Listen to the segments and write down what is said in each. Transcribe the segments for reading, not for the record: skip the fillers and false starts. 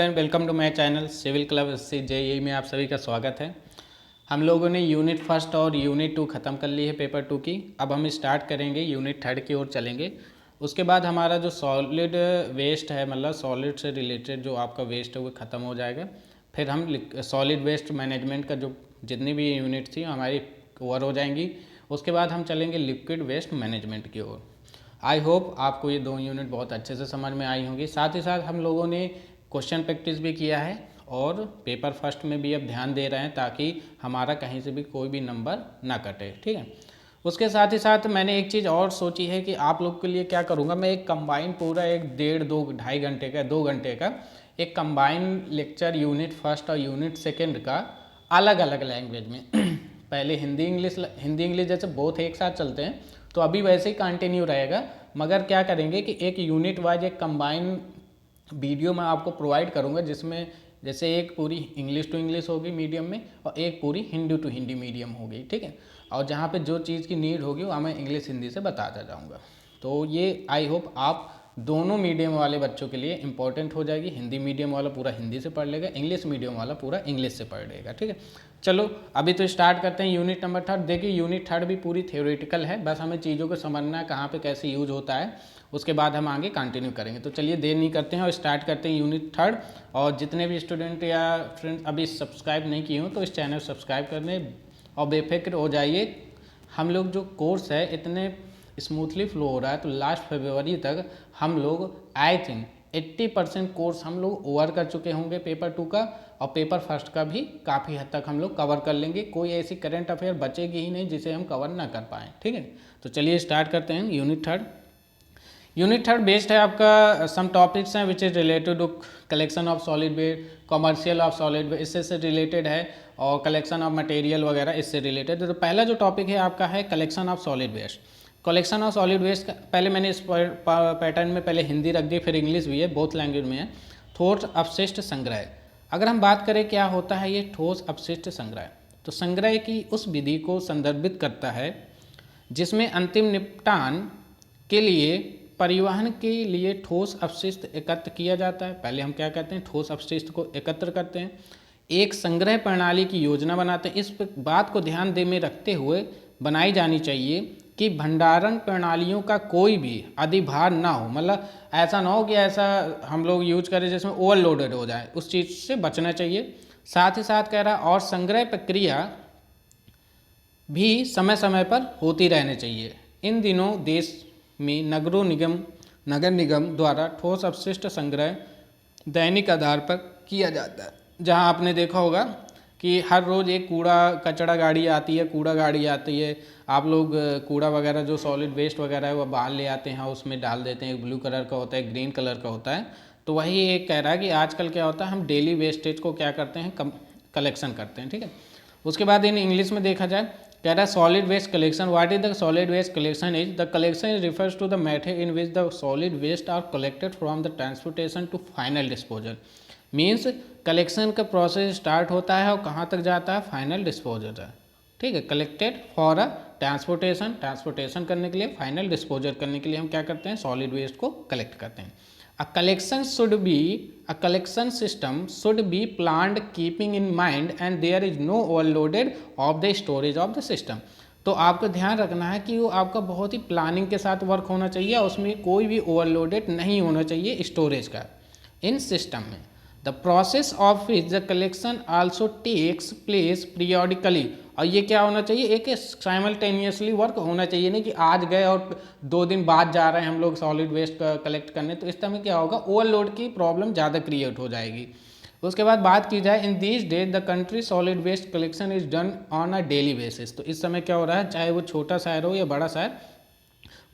Friend, welcome to my channel civil club से JEE में आप सभी का स्वागत है। हम लोगों ने यूनिट फर्स्ट और यूनिट 2 ख़त्म कर ली है पेपर 2 की। अब हम स्टार्ट करेंगे यूनिट 3 की ओर चलेंगे। उसके बाद हमारा जो सॉलिड वेस्ट है, मतलब सॉलिड से रिलेटेड जो आपका वेस्ट है वो ख़त्म हो जाएगा। फिर हम सॉलिड वेस्ट मैनेजमेंट का जो जितनी भी यूनिट थी हमारी कवर हो जाएंगी। उसके बाद हम चलेंगे लिक्विड वेस्ट मैनेजमेंट की ओर। आई होप आपको ये 2 यूनिट बहुत अच्छे से समझ में आई होंगी। साथ ही साथ हम लोगों ने क्वेश्चन प्रैक्टिस भी किया है और पेपर फर्स्ट में भी अब ध्यान दे रहे हैं ताकि हमारा कहीं से भी कोई भी नंबर ना कटे, ठीक है। उसके साथ ही साथ मैंने एक चीज़ और सोची है कि आप लोग के लिए क्या करूँगा, मैं एक कंबाइन पूरा एक 1.5-2-2.5 घंटे का 2 घंटे का एक कंबाइन लेक्चर यूनिट फर्स्ट और यूनिट सेकेंड का अलग अलग लैंग्वेज में पहले हिंदी इंग्लिश जैसे बोथ एक साथ चलते हैं तो अभी वैसे ही कंटिन्यू रहेगा, मगर क्या करेंगे कि एक यूनिट वाइज एक कंबाइन वीडियो मैं आपको प्रोवाइड करूंगा जिसमें जैसे एक पूरी इंग्लिश टू इंग्लिश होगी मीडियम में और एक पूरी हिंदी टू हिंदी मीडियम होगी, ठीक है। और जहाँ पे जो चीज़ की नीड होगी वो मैं इंग्लिश हिंदी से बताता जाऊँगा। तो ये आई होप आप दोनों मीडियम वाले बच्चों के लिए इंपॉर्टेंट हो जाएगी। हिंदी मीडियम वाला पूरा हिंदी से पढ़ लेगा, इंग्लिश मीडियम वाला पूरा इंग्लिश से पढ़ लेगा, ठीक है। चलो अभी तो स्टार्ट करते हैं यूनिट नंबर 3। देखिए यूनिट 3 भी पूरी थ्योरेटिकल है, बस हमें चीज़ों को समझना है कहाँ पे कैसे यूज होता है, उसके बाद हम आगे कंटिन्यू करेंगे। तो चलिए देर नहीं करते हैं और स्टार्ट करते हैं यूनिट 3। और जितने भी स्टूडेंट या फ्रेंड्स अभी सब्सक्राइब नहीं किए हों तो इस चैनल सब्सक्राइब करने और बेफिक्र हो जाइए। हम लोग जो कोर्स है इतने स्मूथली फ्लो हो रहा है तो लास्ट फरवरी तक हम लोग आई थिंक 80% कोर्स हम लोग ओवर कर चुके होंगे पेपर 2 का, और पेपर फर्स्ट का भी काफ़ी हद तक हम लोग कवर कर लेंगे। कोई ऐसी करंट अफेयर बचेगी ही नहीं जिसे हम कवर ना कर पाएँ, ठीक है। तो चलिए स्टार्ट करते हैं यूनिट 3। यूनिट 3 बेस्ड है आपका सम टॉपिक्स हैं which is related to collection of solid waste, commercial of solid waste इससे रिलेटेड है, और कलेक्शन ऑफ मटेरियल वगैरह इससे रिलेटेड है। तो पहला जो टॉपिक है आपका है collection of solid waste. Collection of solid waste पहले मैंने इस पैटर्न में पहले हिंदी रख दी, फिर इंग्लिश भी है, बोथ लैंग्वेज में है। ठोस अपशिष्ट संग्रह। अगर हम बात करें क्या होता है ये ठोस अपशिष्ट संग्रह, तो संग्रह की उस विधि को संदर्भित करता है जिसमें अंतिम निपटान के लिए परिवहन के लिए ठोस अपशिष्ट एकत्र किया जाता है। पहले हम क्या कहते हैं, ठोस अपशिष्ट को एकत्र करते हैं, एक संग्रह प्रणाली की योजना बनाते हैं। इस बात को ध्यान में रखते हुए बनाई जानी चाहिए कि भंडारण प्रणालियों का कोई भी अधिभार ना हो, मतलब ऐसा ना हो कि ऐसा हम लोग यूज करें जिसमें ओवरलोडेड हो जाए, उस चीज़ से बचना चाहिए। साथ ही साथ कह रहा और संग्रह प्रक्रिया भी समय समय पर होती रहनी चाहिए। इन दिनों देश में नगर निगम द्वारा ठोस अपशिष्ट संग्रह दैनिक आधार पर किया जाता है, जहां आपने देखा होगा कि हर रोज़ एक कचड़ा गाड़ी आती है, कूड़ा गाड़ी आती है। आप लोग कूड़ा वगैरह जो सॉलिड वेस्ट वगैरह है वो बाहर ले आते हैं, उसमें डाल देते हैं। एक ब्लू कलर का होता है, ग्रीन कलर का होता है। तो वही एक कह रहा है कि आजकल क्या होता है, हम डेली वेस्टेज को क्या करते हैं, कलेक्शन करते हैं, ठीक है। उसके बाद इन इंग्लिश में देखा जाए, कह रहा है solid waste collection. What is the solid waste collection is the collection is refers to the method in which the solid waste are collected from the transportation to final disposal. Means collection का process start होता है और कहाँ तक जाता है, final disposal है, ठीक है। कलेक्टेड फॉर अ ट्रांसपोर्टेशन करने के लिए, फाइनल डिस्पोजल करने के लिए हम क्या करते हैं, सॉलिड वेस्ट को कलेक्ट करते हैं। A collection system should be planned keeping in mind and there is no overloaded of the storage of the system। तो आपको ध्यान रखना है कि वो आपका बहुत ही प्लानिंग के साथ वर्क होना चाहिए और उसमें कोई भी ओवरलोडेड नहीं होना चाहिए स्टोरेज का इन सिस्टम में। The process of which the collection also takes place periodically. और ये क्या होना चाहिए, एक साइमल्टेनियसली वर्क होना चाहिए, नहीं कि आज गए और 2 दिन बाद जा रहे हैं हम लोग सॉलिड वेस्ट कलेक्ट करने। तो इस समय क्या होगा, ओवरलोड की प्रॉब्लम ज़्यादा क्रिएट हो जाएगी। उसके बाद बात की जाए, in these days the country solid waste collection is done on a daily basis. तो इस समय क्या हो रहा है, चाहे वो छोटा शहर हो या बड़ा शहर,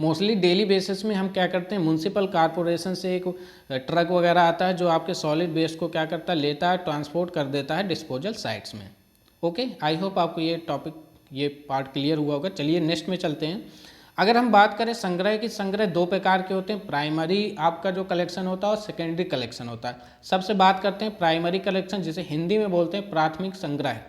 मोस्टली डेली बेसिस में हम क्या करते हैं, म्यूनसिपल कॉरपोरेशन से एक ट्रक वगैरह आता है जो आपके सॉलिड वेस्ट को क्या करता है, लेता है, ट्रांसपोर्ट कर देता है डिस्पोजल साइट्स में। ओके, आई होप आपको ये टॉपिक ये पार्ट क्लियर हुआ होगा। चलिए नेक्स्ट में चलते हैं। अगर हम बात करें संग्रह की, संग्रह 2 प्रकार के होते हैं, प्राइमरी आपका जो कलेक्शन होता है और सेकेंडरी कलेक्शन होता है। सबसे बात करते हैं प्राइमरी कलेक्शन, जिसे हिंदी में बोलते हैं प्राथमिक संग्रह।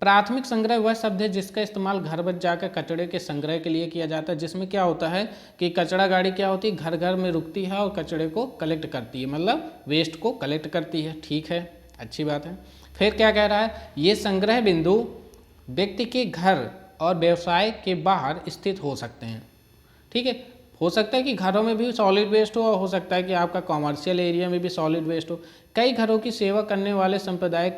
प्राथमिक संग्रह वह शब्द है जिसका इस्तेमाल घर भर जाकर कचरे के संग्रह के लिए किया जाता है, जिसमें क्या होता है कि कचरा गाड़ी क्या होती है, घर घर में रुकती है और कचरे को कलेक्ट करती है, मतलब वेस्ट को कलेक्ट करती है। ठीक है, अच्छी बात है। फिर क्या कह रहा है, ये संग्रह बिंदु व्यक्ति के घर और व्यवसाय के बाहर स्थित हो सकते हैं। ठीक है, हो सकता है कि घरों में भी सॉलिड वेस्ट हो और हो सकता है कि आपका कॉमर्शियल एरिया में भी सॉलिड वेस्ट हो। कई घरों की सेवा करने वाले सांप्रदायिक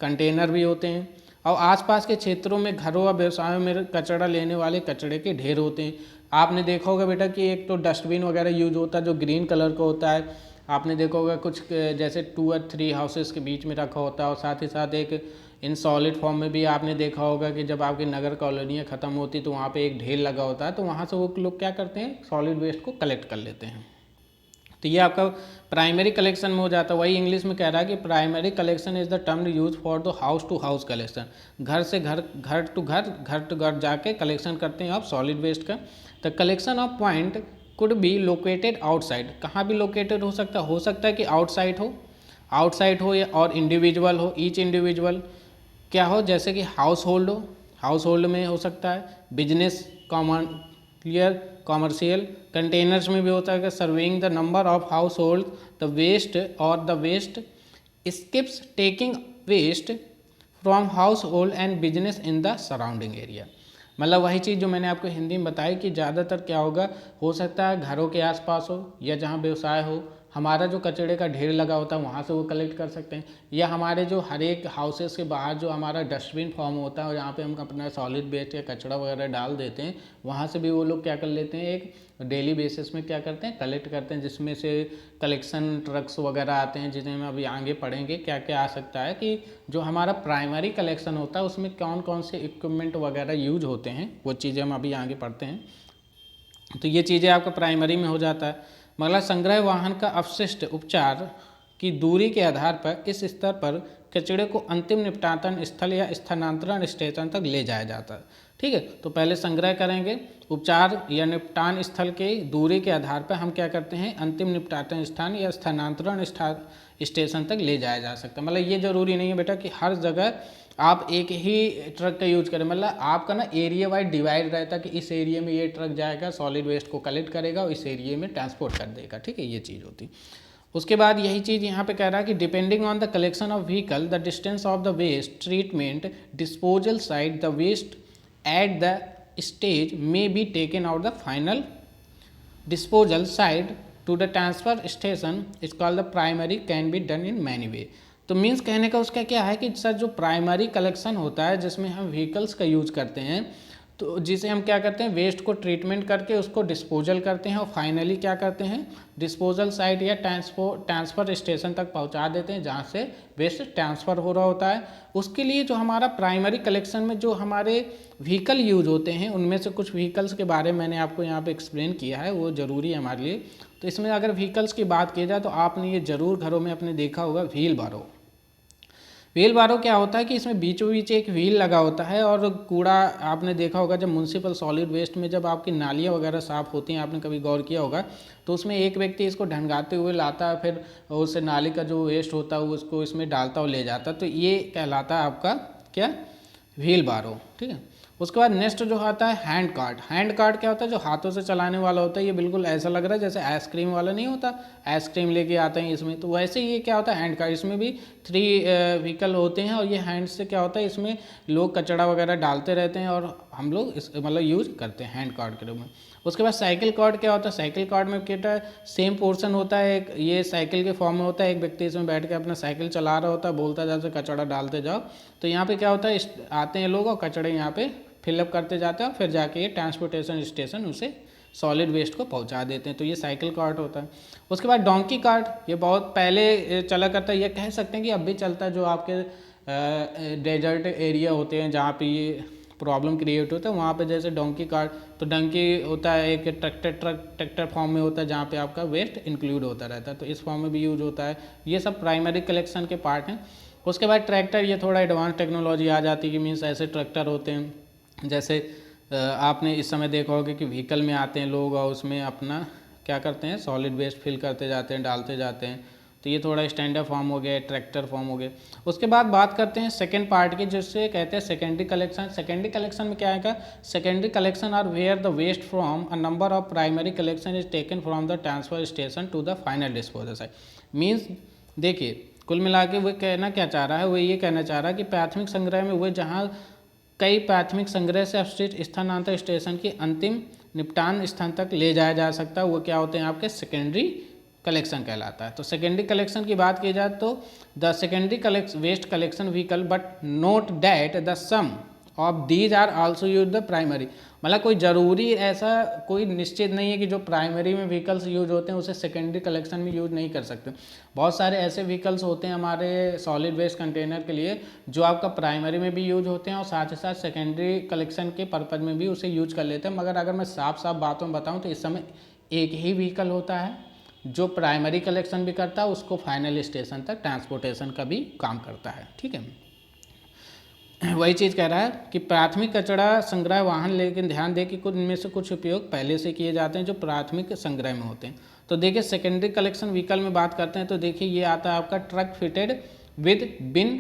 कंटेनर भी होते हैं और आसपास के क्षेत्रों में घरों और व्यवसायों में कचरा लेने वाले कचरे के ढेर होते हैं। आपने देखा होगा बेटा कि एक तो डस्टबिन वगैरह यूज होता है जो ग्रीन कलर का होता है। आपने देखा होगा कुछ जैसे 2 और 3 हाउसेस के बीच में रखा होता है, और साथ ही साथ एक इन सॉलिड फॉर्म में भी आपने देखा होगा कि जब आपकी नगर कॉलोनियाँ ख़त्म होती तो वहाँ पे एक ढेर लगा होता है, तो वहाँ से वो लोग क्या करते हैं, सॉलिड वेस्ट को कलेक्ट कर लेते हैं। तो ये आपका प्राइमरी कलेक्शन में हो जाता है। वही इंग्लिश में कह रहा है कि primary collection is the term use for the house to house collection. घर से घर, घर टू घर जाके कलेक्शन करते हैं आप सॉलिड वेस्ट का। The collection of point could be located outside. कहाँ भी लोकेटेड हो सकता है कि आउटसाइड हो या और इंडिविजुअल हो, ईच इंडिविजुअल क्या हो, जैसे कि हाउस होल्ड में हो सकता है, बिजनेस कॉमर्शियल कंटेनर्स में भी होता है, serving the number of household the waste और the waste skips taking waste from household and business in the surrounding area. मतलब वही चीज़ जो मैंने आपको हिंदी में बताई कि ज़्यादातर क्या होगा, हो सकता है घरों के आसपास हो या जहाँ व्यवसाय हो, हमारा जो कचरे का ढेर लगा होता है वहाँ से वो कलेक्ट कर सकते हैं, या हमारे जो हर एक हाउसेस के बाहर जो हमारा डस्टबिन फॉर्म होता है और जहाँ पे हम अपना सॉलिड वेस्ट या कचरा वगैरह डाल देते हैं, वहाँ से भी वो लोग क्या कर लेते हैं, एक डेली बेसिस में क्या करते हैं, कलेक्ट करते हैं, जिसमें से कलेक्शन ट्रक्स वगैरह आते हैं, जिन्हें हम अभी आगे पढ़ेंगे क्या क्या आ सकता है कि जो हमारा प्राइमरी कलेक्शन होता है उसमें कौन कौन से इक्विपमेंट वगैरह यूज होते हैं, वो चीज़ें हम अभी आगे पढ़ते हैं। तो ये चीज़ें आपका प्राइमरी में हो जाता है। मतलब संग्रह वाहन का अपशिष्ट उपचार की दूरी के आधार पर इस स्तर पर कचरे को अंतिम निपटान स्थल या स्थानांतरण स्टेशन तक ले जाया जाता है। ठीक है, तो पहले संग्रह करेंगे, उपचार या निपटान स्थल के दूरी के आधार पर हम क्या करते हैं, अंतिम निपटान स्थान या स्थानांतरण स्टेशन तक ले जाया जा सकता है। मतलब ये जरूरी नहीं है बेटा कि हर जगह आप एक ही ट्रक का यूज करें, मतलब आपका ना एरिया वाइज डिवाइड रहता है कि इस एरिया में ये ट्रक जाएगा, सॉलिड वेस्ट को कलेक्ट करेगा और इस एरिया में ट्रांसपोर्ट कर देगा। ठीक है, ये चीज़ होती। उसके बाद यही चीज़ यहाँ पे कह रहा है कि depending on the collection of vehicle the distance of the waste treatment disposal side the waste at the stage may be taken out the final disposal side to the transfer station is called the primary, can be done in many way। तो means कहने का उसका क्या है कि sir जो primary collection होता है जिसमें हम व्हीकल्स का यूज करते हैं, तो जिसे हम क्या करते हैं, वेस्ट को ट्रीटमेंट करके उसको डिस्पोजल करते हैं और फाइनली क्या करते हैं, डिस्पोजल साइट या ट्रांसफ़र स्टेशन तक पहुंचा देते हैं जहां से वेस्ट ट्रांसफ़र हो रहा होता है। उसके लिए जो हमारा प्राइमरी कलेक्शन में जो हमारे व्हीकल यूज होते हैं, उनमें से कुछ व्हीकल्स के बारे में मैंने आपको यहाँ पे एक्सप्लेन किया है, वो ज़रूरी है हमारे लिए। तो इसमें अगर व्हीकल्स की बात की जाए तो आपने ये ज़रूर घरों में अपने देखा होगा व्हील बारो। व्हील बारो क्या होता है कि इसमें बीचों बीच एक व्हील लगा होता है और कूड़ा आपने देखा होगा जब म्यूनसिपल सॉलिड वेस्ट में जब आपकी नालियाँ वगैरह साफ़ होती हैं, आपने कभी गौर किया होगा, तो उसमें एक व्यक्ति इसको ढंगाते हुए लाता है, फिर उससे नाली का जो वेस्ट होता है उसको इसमें डालता और ले जाता है। तो ये कहलाता है आपका क्या, व्हील बारो। ठीक है, उसके बाद नेक्स्ट जो आता है हैंड कार्ट। हैंड कार्ट क्या होता है, जो हाथों से चलाने वाला होता है। ये बिल्कुल ऐसा लग रहा है जैसे आइसक्रीम वाला नहीं होता, आइसक्रीम लेके आते हैं इसमें, तो वैसे ये क्या होता है हैंड कार्ट। इसमें भी 3 व्हीकल होते हैं और ये हैंड से क्या होता है, इसमें लोग कचरा वगैरह डालते रहते हैं और हम लोग इस मतलब यूज करते हैं हैंड कार्ट के रूप में। उसके बाद साइकिल कार्ट क्या होता है, साइकिल कार्ट में क्या सेम पोर्शन होता है, एक ये साइकिल के फॉर्म में होता है, एक व्यक्ति इसमें बैठ के अपना साइकिल चला रहा होता है, बोलता जाते कचरा डालते जाओ। तो यहाँ पे क्या होता है, आते हैं लोग और कचड़े यहाँ पे फिलअप करते जाते हैं और फिर जाके ये ट्रांसपोर्टेशन स्टेशन उसे सॉलिड वेस्ट को पहुंचा देते हैं। तो ये साइकिल कार्ट होता है। उसके बाद डोंकी कार्ट, ये बहुत पहले चला करता है, ये कह सकते हैं कि अब भी चलता है। जो आपके डेजर्ट एरिया होते हैं जहाँ पे ये प्रॉब्लम क्रिएट होता है, वहाँ पे जैसे डोंकी कार्ट, तो डंकी होता है एक ट्रैक्टर फॉर्म में होता है जहाँ पे आपका वेस्ट इंक्लूड होता रहता है, तो इस फॉर्म में भी यूज होता है। ये सब प्राइमरी कलेक्शन के पार्ट हैं। उसके बाद ट्रैक्टर, ये थोड़ा एडवांस टेक्नोलॉजी आ जाती है कि मीन्स ऐसे ट्रैक्टर होते हैं जैसे आपने इस समय देखा होगा कि व्हीकल में आते हैं लोग और उसमें अपना क्या करते हैं, सॉलिड वेस्ट फिल करते जाते हैं, डालते जाते हैं। तो ये थोड़ा स्टैंडर्ड फॉर्म हो गया, ट्रैक्टर फॉर्म हो गया। उसके बाद बात करते हैं सेकेंड पार्ट की, जिससे कहते हैं सेकेंडरी कलेक्शन। सेकेंडरी कलेक्शन में क्या आएगा, secondary collection are where the waste from a number of primary collection is taken from the transfer station to the final disposal site. Means देखिए कुल मिला के वो कहना क्या चाह रहा है, वो ये कहना चाह रहा है कि प्राथमिक संग्रह में वो जहाँ कई प्राथमिक संग्रह से अपशिष्ट स्थानांतर स्टेशन की अंतिम निपटान स्थान तक ले जाया जा सकता है, वो क्या होते हैं आपके सेकेंडरी कलेक्शन कहलाता है। तो सेकेंडरी कलेक्शन की बात की जाए तो the secondary waste collection vehicle but note that the sum of these are also use the primary. मतलब कोई ज़रूरी ऐसा कोई निश्चित नहीं है कि जो प्राइमरी में व्हीकल्स यूज होते हैं उसे सेकेंडरी कलेक्शन में यूज नहीं कर सकते। बहुत सारे ऐसे व्हीकल्स होते हैं हमारे सॉलिड वेस्ट कंटेनर के लिए जो आपका प्राइमरी में भी यूज होते हैं और साथ ही साथ सेकेंडरी कलेक्शन के पर्पज़ में भी उसे यूज कर लेते हैं। मगर अगर मैं साफ साफ बातों में बताऊँ तो इस समय एक ही व्हीकल होता है जो प्राइमरी कलेक्शन भी करता है, उसको फाइनल स्टेशन तक ट्रांसपोर्टेशन का भी काम करता है। ठीक है, वही चीज़ कह रहा है कि प्राथमिक कचरा संग्रह वाहन, लेकिन ध्यान दें कि कुछ इनमें से कुछ उपयोग पहले से किए जाते हैं जो प्राथमिक संग्रह में होते हैं। तो देखिए सेकेंडरी कलेक्शन व्हीकल में बात करते हैं तो देखिए ये आता है आपका truck fitted with bin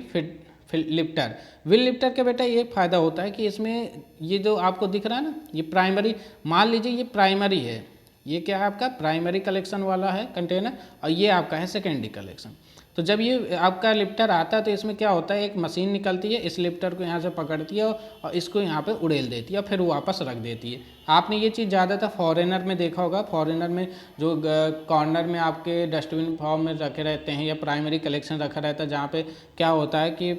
lifter. Will lifter के बेटा ये फायदा होता है कि इसमें ये जो आपको दिख रहा है ना, ये प्राइमरी, मान लीजिए ये प्राइमरी है, ये क्या है आपका प्राइमरी कलेक्शन वाला है कंटेनर और ये आपका है सेकेंडरी कलेक्शन। तो जब ये आपका लिफ्टर आता है तो इसमें क्या होता है, एक मशीन निकलती है, इस लिफ्टर को यहाँ से पकड़ती है और इसको यहाँ पे उड़ेल देती है और फिर वापस रख देती है। आपने ये चीज़ ज़्यादातर फॉरेनर में देखा होगा, फॉरेनर में जो कॉर्नर में आपके डस्टबिन फॉर्म में रखे रहते हैं या प्राइमरी कलेक्शन रखा रहता है, जहाँ पे क्या होता है कि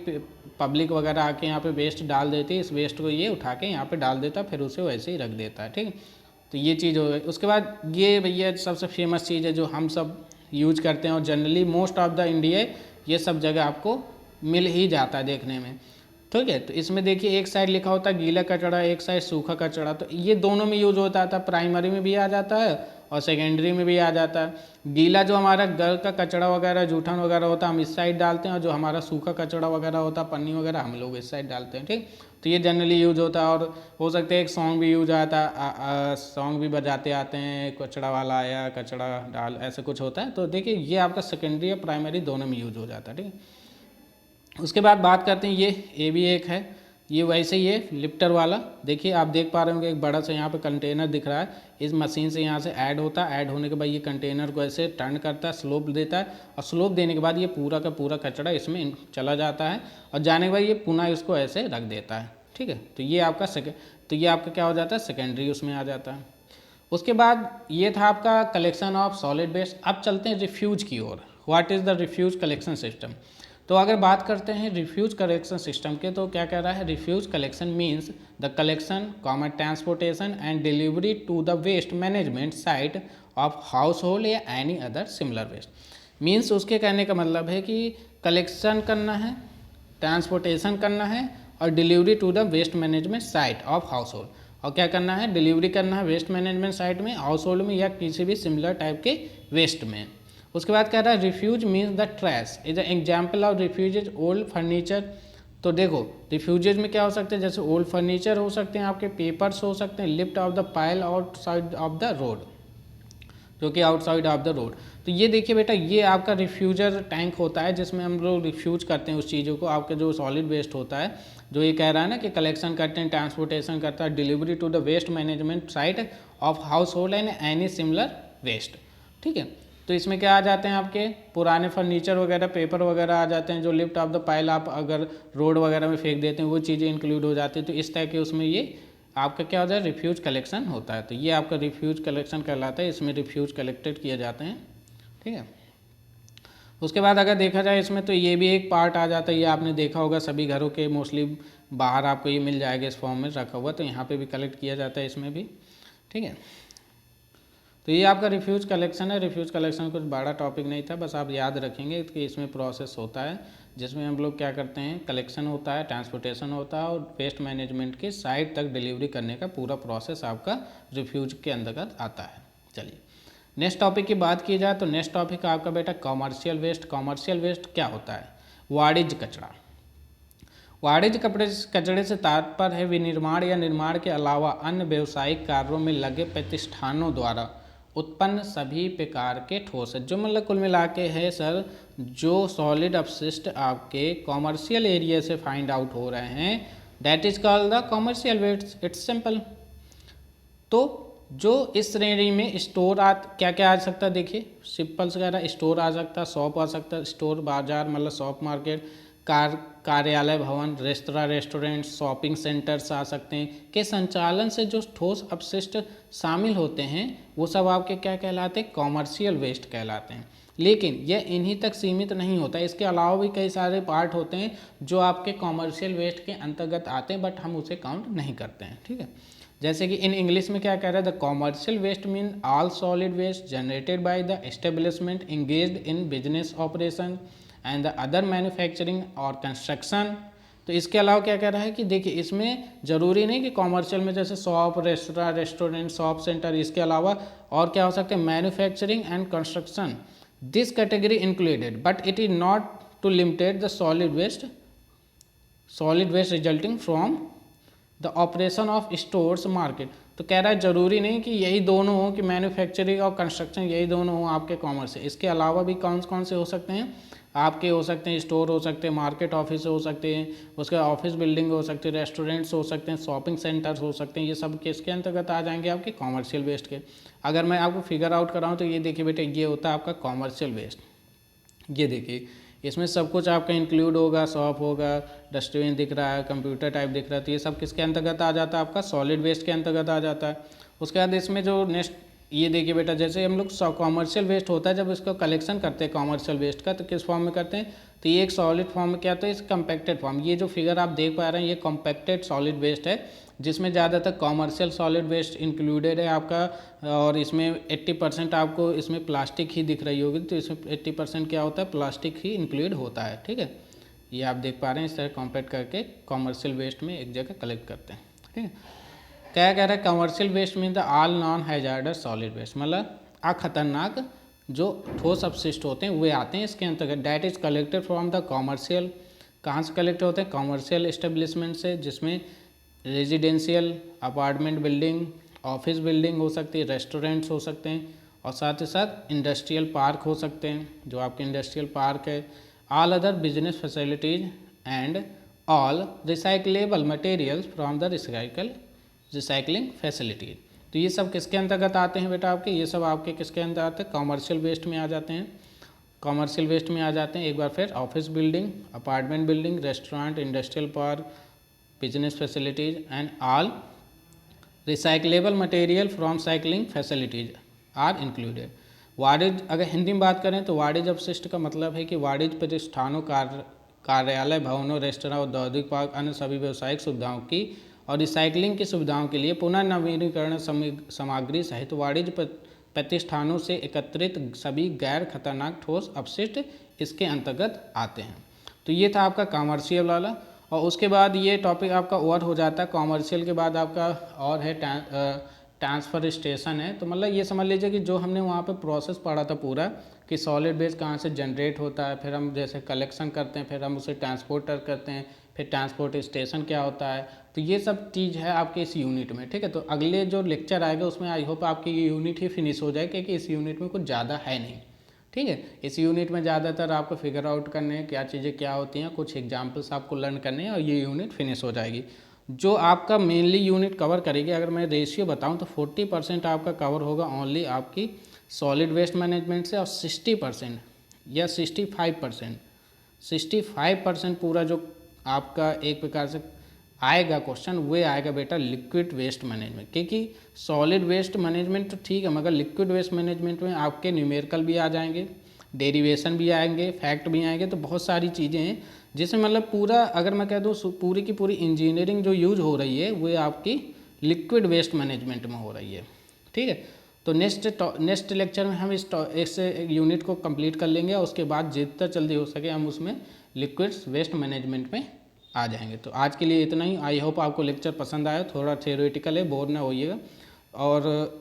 पब्लिक वगैरह आके यहाँ पे वेस्ट डाल देती है, इस वेस्ट को ये उठा के यहाँ पे डाल देता है, फिर उसे वैसे ही रख देता है। ठीक है, तो ये चीज़ हो गई। उसके बाद ये भैया सबसे फेमस चीज़ है जो हम सब यूज करते हैं और generally most of the India ये सब जगह आपको मिल ही जाता है देखने में। ठीक है, तो इसमें देखिए एक साइड लिखा होता है गीला कचरा, एक साइड सूखा कचरा, तो ये दोनों में यूज होता था, प्राइमरी में भी आ जाता है और सेकेंडरी में भी आ जाता है। गीला जो हमारा घर का कचरा वगैरह जूठन वगैरह होता है हम इस साइड डालते हैं और जो हमारा सूखा कचरा वगैरह होता है पन्नी वगैरह हम लोग इस साइड डालते हैं। ठीक, तो ये जनरली यूज होता है और हो सकता है एक सॉन्ग भी यूज आता है, सॉन्ग भी बजाते आते हैं, कचरा वाला आया कचरा डाल, ऐसा कुछ होता है। तो देखिए ये आपका सेकेंडरी या प्राइमरी दोनों में यूज हो जाता है। ठीक है, उसके बाद बात करते हैं ये भी एक है, ये वैसे ही है लिफ्टर वाला। देखिए आप देख पा रहे होंगे एक बड़ा सा यहाँ पे कंटेनर दिख रहा है, इस मशीन से यहाँ से ऐड होता है, ऐड होने के बाद ये कंटेनर को ऐसे टर्न करता है, स्लोप देता है और स्लोप देने के बाद ये पूरा का पूरा कचरा इसमें चला जाता है और जाने के बाद ये पुनः इसको ऐसे रख देता है। ठीक है, तो ये आपका क्या हो जाता है, सेकेंडरी उसमें आ जाता है। उसके बाद ये था आपका कलेक्शन ऑफ सॉलिड वेस्ट। अब चलते हैं रिफ्यूज की ओर। What is the refuse collection system. तो अगर बात करते हैं रिफ्यूज कलेक्शन सिस्टम के, तो क्या कह रहा है, refuse collection means the collection common transportation and delivery to the waste management site of household या any other similar waste. Means उसके कहने का मतलब है कि कलेक्शन करना है, ट्रांसपोर्टेशन करना है और delivery to the waste management site of household, और क्या करना है, डिलीवरी करना है वेस्ट मैनेजमेंट साइट में, हाउस होल्ड में या किसी भी सिमिलर टाइप के वेस्ट में। उसके बाद कह रहा है refuse means the trash is an example of refuse is old furniture. तो देखो रिफ्यूजेज में क्या हो सकते हैं, जैसे ओल्ड फर्नीचर हो सकते हैं, आपके पेपर्स हो सकते हैं, lift off the pile outside of the road, जो कि आउटसाइड ऑफ द रोड। तो ये देखिए बेटा ये आपका रिफ्यूजर टैंक होता है जिसमें हम लोग रिफ्यूज करते हैं उस चीज़ों को, आपका जो सॉलिड वेस्ट होता है, जो ये कह रहा है ना कि कलेक्शन करते हैं, ट्रांसपोर्टेशन करता है, delivery to the waste management site of household and any similar waste. ठीक है, तो इसमें क्या आ जाते हैं, आपके पुराने फर्नीचर वगैरह, पेपर वगैरह आ जाते हैं, जो लिफ्ट ऑफ द पाइल आप अगर रोड वगैरह में फेंक देते हैं वो चीज़ें इंक्लूड हो जाती है। तो इस तरह के उसमें ये आपका क्या होता है, रिफ्यूज कलेक्शन होता है। तो ये आपका रिफ्यूज कलेक्शन कहलाता है, इसमें रिफ्यूज कलेक्टेड किए जाते हैं। ठीक है, उसके बाद अगर देखा जाए इसमें तो ये भी एक पार्ट आ जाता है, ये आपने देखा होगा सभी घरों के मोस्टली बाहर आपको ये मिल जाएगा इस फॉर्म में रखा हुआ, तो यहाँ पे भी कलेक्ट किया जाता है इसमें भी। ठीक है, तो ये आपका रिफ्यूज कलेक्शन है। रिफ्यूज कलेक्शन कुछ बड़ा टॉपिक नहीं था, बस आप याद रखेंगे कि इसमें प्रोसेस होता है जिसमें हम लोग क्या करते हैं, कलेक्शन होता है, ट्रांसपोर्टेशन होता है और वेस्ट मैनेजमेंट के साइट तक डिलीवरी करने का पूरा प्रोसेस आपका रिफ्यूज के अंतर्गत आता है। चलिए नेक्स्ट टॉपिक की बात की जाए तो नेक्स्ट टॉपिक आपका बेटा कॉमर्शियल वेस्ट। कॉमर्शियल वेस्ट क्या होता है, वाणिज्य कचरा। वाणिज्य कचरे से तात्पर्य है विनिर्माण या निर्माण के अलावा अन्य व्यावसायिक कार्यों में लगे प्रतिष्ठानों द्वारा उत्पन्न सभी प्रकार के ठोस है, जो मतलब कुल मिला के है सर, जो सॉलिड अपशिष्ट आपके कॉमर्शियल एरिया से फाइंड आउट हो रहे हैं, that is called the commercial waste. It's simple. तो जो इस श्रेणी में स्टोर क्या क्या आ सकता है, देखिए सिंपल्स वगैरह स्टोर आ सकता है, शॉप आ सकता है, स्टोर बाजार मतलब शॉप मार्केट, कार्यालय भवन, रेस्तरां रेस्टोरेंट, शॉपिंग सेंटर्स आ सकते हैं, के संचालन से जो ठोस अपशिष्ट शामिल होते हैं वो सब आपके क्या कहलाते हैं, कॉमर्शियल वेस्ट कहलाते हैं। लेकिन यह इन्हीं तक सीमित नहीं होता, इसके अलावा भी कई सारे पार्ट होते हैं जो आपके कॉमर्शियल वेस्ट के अंतर्गत आते हैं, बट हम उसे काउंट नहीं करते हैं, ठीक है। जैसे कि इन इंग्लिश में क्या कह रहा है, the commercial waste mean all solid waste generated by the establishment engaged in business operation and the other manufacturing और कंस्ट्रक्शन। तो इसके अलावा क्या कह रहा है कि देखिए इसमें ज़रूरी नहीं कि कॉमर्शियल में जैसे shop, restaurant, restaurant, shop center, इसके अलावा और क्या हो सकते हैं, manufacturing and construction, this category included but it is not to limited the solid waste resulting from the operation of stores market. तो कह रहा है ज़रूरी नहीं कि यही दोनों हो, कि मैन्युफैक्चरिंग और कंस्ट्रक्शन यही दोनों हो आपके कॉमर्स से, इसके अलावा भी कौन कौन से हो सकते हैं आपके, हो सकते हैं स्टोर हो सकते हैं, मार्केट ऑफिस हो सकते हैं, उसके ऑफिस बिल्डिंग हो सकती है, रेस्टोरेंट्स हो सकते हैं, शॉपिंग सेंटर्स हो सकते हैं, ये सब किसके अंतर्गत आ जाएंगे, आपके कॉमर्शियल वेस्ट के। अगर मैं आपको फिगर आउट कराऊँ तो ये देखिए बेटे, ये होता है आपका कॉमर्शियल वेस्ट। ये देखिए इसमें सब कुछ आपका इंक्लूड होगा, शॉप होगा, डस्टबिन दिख रहा है, कंप्यूटर टाइप दिख रहा है, तो ये सब किसके अंतर्गत आ जाता है, आपका सॉलिड वेस्ट के अंतर्गत आ जाता है। उसके बाद इसमें जो नेक्स्ट ये देखिए बेटा, जैसे हम लोग कॉमर्शियल वेस्ट होता है, जब इसको कलेक्शन करते हैं कॉमर्शियल वेस्ट का, तो किस फॉर्म में करते हैं, तो ये एक सॉलिड फॉर्म में क्या होता है, इस कम्पैक्टेड फॉर्म। ये जो फिगर आप देख पा रहे हैं ये कॉम्पैक्टेड सॉलिड वेस्ट है, जिसमें ज़्यादातर कॉमर्शियल सॉलिड वेस्ट इंक्लूडेड है आपका, और इसमें 80% आपको इसमें प्लास्टिक ही दिख रही होगी, तो इसमें 80% क्या होता है, प्लास्टिक ही इंक्लूड होता है, ठीक है। ये आप देख पा रहे हैं, इस तरह कॉम्पैक्ट करके कॉमर्शियल वेस्ट में एक जगह कलेक्ट करते हैं, ठीक है। क्या कह रहा है, commercial waste mean the all non hazardous solid waste, मतलब अखतरनाक जो ठोस अपशिष्ट होते हैं वे आते हैं इसके अंतर्गत। That is collected from the commercial, कहाँ से कलेक्ट होते हैं, कॉमर्शियल एस्टेब्लिशमेंट से, जिसमें residential, apartment building, office building हो सकती है, रेस्टोरेंट्स हो सकते हैं, और साथ ही साथ इंडस्ट्रियल पार्क हो सकते हैं, जो आपके इंडस्ट्रियल पार्क है, all other business facilities and all recyclable materials from the recycling facility. तो ये सब किसके अंतर्गत आते हैं बेटा आपके, ये सब आपके किसके अंदर आते हैं, कॉमर्शियल वेस्ट में आ जाते हैं। कॉमर्शियल वेस्ट में आ जाते हैं एक बार फिर office building, apartment building, restaurant, industrial park, business facilities and all recyclable material from cycling facilities are included. वाणिज्य, अगर हिंदी में बात करें तो वाणिज्य अपशिष्ट का मतलब है कि वाणिज्य प्रतिष्ठानों, कार्यालय भवनों, रेस्तरां, औद्योगिक पार्क, अन्य सभी व्यावसायिक सुविधाओं की और रिसाइकलिंग की सुविधाओं के लिए पुनर्नवीनीकरण सामग्री सहित वाणिज्य प्रतिष्ठानों से एकत्रित सभी गैर खतरनाक ठोस अपशिष्ट इसके अंतर्गत आते हैं। तो ये था आपका कॉमर्शियल वाला, और उसके बाद ये टॉपिक आपका ओवर हो जाता है। कॉमर्शियल के बाद आपका और है ट्रांसफ़र स्टेशन है। तो मतलब ये समझ लीजिए कि जो हमने वहाँ पे प्रोसेस पढ़ा था पूरा, कि सॉलिड वेस्ट कहाँ से जनरेट होता है, फिर हम जैसे कलेक्शन करते हैं, फिर हम उसे ट्रांसपोर्टर करते हैं, फिर ट्रांसपोर्ट स्टेशन क्या होता है, तो ये सब चीज़ है आपके इस यूनिट में, ठीक है। तो अगले जो लेक्चर आएगा उसमें आई होप आपकी ये यूनिट ही फिनिश हो जाए, क्योंकि इस यूनिट में कुछ ज़्यादा है नहीं, ठीक है। इस यूनिट में ज़्यादातर आपको फिगर आउट करने हैं क्या चीज़ें क्या होती हैं, कुछ एग्जाम्पल्स आपको लर्न करने हैं, और ये यूनिट फिनिश हो जाएगी। जो आपका मेनली यूनिट कवर करेगी, अगर मैं रेशियो बताऊं तो 40% आपका कवर होगा ओनली आपकी सॉलिड वेस्ट मैनेजमेंट से, और 60% या 65% पूरा जो आपका एक प्रकार से आएगा क्वेश्चन, वे आएगा बेटा लिक्विड वेस्ट मैनेजमेंट। क्योंकि सॉलिड वेस्ट मैनेजमेंट तो ठीक है, मगर लिक्विड वेस्ट मैनेजमेंट में आपके न्यूमेरिकल भी आ जाएंगे, डेरिवेशन भी आएंगे, फैक्ट भी आएंगे, तो बहुत सारी चीज़ें हैं जिसमें मतलब पूरा अगर मैं कह दूँ पूरी की पूरी इंजीनियरिंग जो यूज हो रही है वो आपकी लिक्विड वेस्ट मैनेजमेंट में हो रही है, ठीक है। तो नेक्स्ट लेक्चर में हम इस यूनिट को कंप्लीट कर लेंगे, और उसके बाद जितना जल्दी हो सके हम उसमें लिक्विड वेस्ट मैनेजमेंट में आ जाएंगे। तो आज के लिए इतना ही। आई होप आपको लेक्चर पसंद आया, थोड़ा थियोरेटिकल है, बोर ना होइएगा। और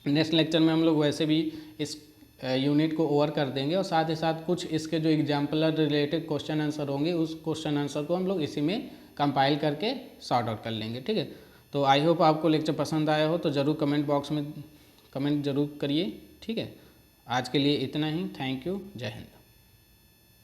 नेक्स्ट लेक्चर में हम लोग वैसे भी इस यूनिट को ओवर कर देंगे, और साथ ही साथ कुछ इसके जो एग्जाम्पलर रिलेटेड क्वेश्चन आंसर होंगे उस क्वेश्चन आंसर को हम लोग इसी में कंपाइल करके सॉर्ट आउट कर लेंगे, ठीक है। तो आई होप आपको लेक्चर पसंद आया हो, तो ज़रूर कमेंट बॉक्स में कमेंट ज़रूर करिए। ठीक है, आज के लिए इतना ही। थैंक यू, जय हिंद।